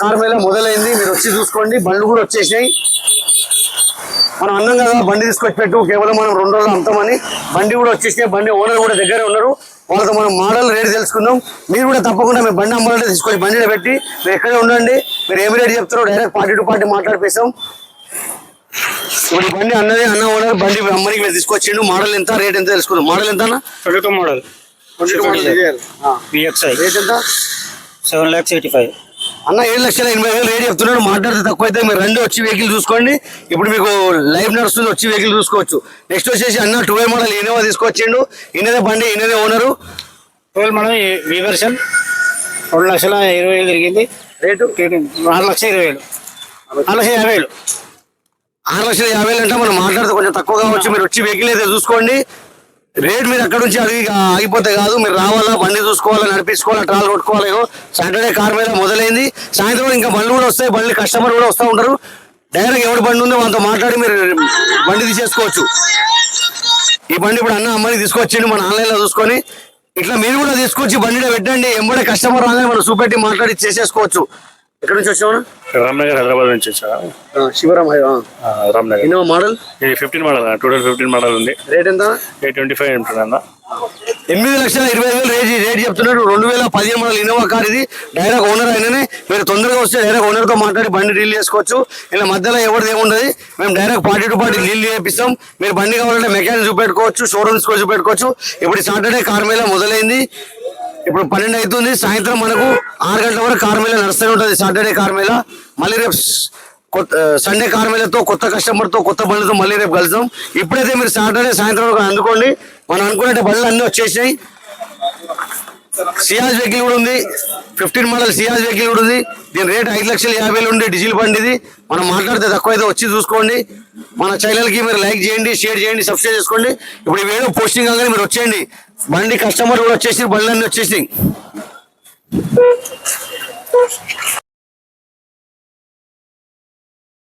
Car Mela మొదలైంది. మీరు వచ్చి చూసుకోండి. బండ్లు కూడా వచ్చేసినాయి. మనం అన్నాం కదా బండి తీసుకొచ్చి పెట్టు, కేవలం మనం 2 రోజులు అమ్ముతామని. బండి కూడా వచ్చేసినాయి. బండి ఓనర్ కూడా దగ్గరే ఉన్నారు. వాళ్ళతో మనం మోడల్ రేట్ తెలుసుకుందాం. మీరు కూడా తప్పకుండా మీరు బండి అమ్మాలంటే తీసుకొని బండిలో పెట్టి మీరు ఎక్కడే ఉండండి. మీరు ఏమి రేట్ చెప్తారో డైరెక్ట్ పార్టీ టు పార్టీ మాట్లాడిపేసాం. ఇప్పుడు ఈ బండి అన్నది అన్న ఓనర్ బండి అమ్మనికి మీరు తీసుకొచ్చిండు. మోడల్ ఎంత, రేట్ ఎంత తెలుసుకుందాం. మోడల్ ఎంత అన్న? 22 మోడల్ VXI రేట్ ఎంత? 7,85,000 అన్న 7,80,000 రేట్ చెప్తున్నాడు. మాట్లాడితే తక్కువ అయితే మీరు రండి, వచ్చి వెహికల్ చూసుకోండి. ఇప్పుడు మీకు లైవ్ నడుస్తుంది, వచ్చి వెహికల్ చూసుకోవచ్చు. నెక్స్ట్ వచ్చేసి అన్న 12 మోడల్ ఇన్నోవా తీసుకొచ్చిండు. ఇన్నదే బండి, ఇన్నదే ఓనరు. 12 మోడల్ V వెర్షన్ 2,20,000 తిరిగింది. రేటు 6,20,000 6,50,000 6,50,000 అంటే మనం మాట్లాడితే కొంచెం తక్కువ కావచ్చు. మీరు వచ్చి వెహికల్ అయితే చూసుకోండి. రేట్ మీరు అక్కడ నుంచి అడిగి ఆగిపోతే కాదు. మీరు రావాలా, బండి చూసుకోవాలా, నడిపించుకోవాలా, ట్రాల్ కొట్టుకోవాలి. సాటర్డే కార్ మీద మొదలైంది. సాయంత్రం ఇంకా బండ్లు కూడా వస్తాయి. బండ్లు కస్టమర్ కూడా వస్తూ ఉంటారు. డైరెక్ట్ ఎవరి బండి ఉందో వాళ్ళతో మాట్లాడి మీరు బండి తీసేసుకోవచ్చు. ఈ బండి ఇప్పుడు అన్న అమ్మని తీసుకొచ్చిండు. మన ఆన్లైన్లో చూసుకొని ఇట్లా మీరు కూడా తీసుకొచ్చి బండిలో పెట్టండి. ఎంబడే కస్టమర్ రాగానే మనం చూపెట్టి మాట్లాడి చేసేసుకోవచ్చు. ఎక్కడ నుంచి వచ్చామా? రామ్నగర్ హైదరాబాద్ నుంచి వచ్చా. శివరామ్ రామ్నగర్ ఇన్నోవా మోడల్ ఇది 15 మోడల్ 2015 మోడల్ ఉంది. రేట్ ఎంత? 825 ఉంటుందన్న. 8,20,000 రేట్ చెప్తున్నారు. 2015 మోడల్ ఇన్నోవా కార్ ఇది. డైరెక్ట్ ఓనర్ అయిననే. మీరు తొందరగా వస్తే డైరెక్ట్ ఓనర్తో మాట్లాడి బండి డీల్ చేసుకోవచ్చు. ఇలా మధ్యలో ఎవరిది ఏముండదు. మేము direct party to party deal చేపిస్తాం. మీరు బండి కావాలంటే మెకానిక్ చూపెట్టుకోవచ్చు, షోరూమ్స్ కూడా చూపెట్టుకోవచ్చు. ఇప్పుడు సాటర్డే కార్ మేళ మొదలైంది. ఇప్పుడు 12 అవుతుంది. సాయంత్రం మనకు 6 గంటల వరకు కార్ మేళ నడుస్తూనే ఉంటుంది. Saturday car Mela. మళ్ళీ రేపు సండే కార్ మేళతో కొత్త కస్టమర్తో కొత్త బండ్లతో మళ్ళీ రేపు కలుద్దాం. ఇప్పుడైతే మీరు సాటర్డే సాయంత్రం వరకు అందుకోండి. మనం అనుకునే బండ్లు అన్నీ వచ్చేసినాయి. సియాజ్ వెహికల్ కూడా ఉంది. 15 మోడల్ సియాజ్ వెహికల్ కూడా ఉంది. దీని రేట్ 5,50,000 ఉంది. డీజిల్ బండి ఇది. మనం మాట్లాడితే తక్కువ అయితే వచ్చి చూసుకోండి. మన ఛానల్కి మీరు లైక్ చేయండి, షేర్ చేయండి, సబ్స్క్రైబ్ చేసుకోండి. ఇప్పుడు ఈ వీడియో పోస్టింగ్ కాగానే మీరు వచ్చేయండి. బండి కస్టమర్ కూడా వచ్చేసి బండ్లన్నీ వచ్చేసినాయి.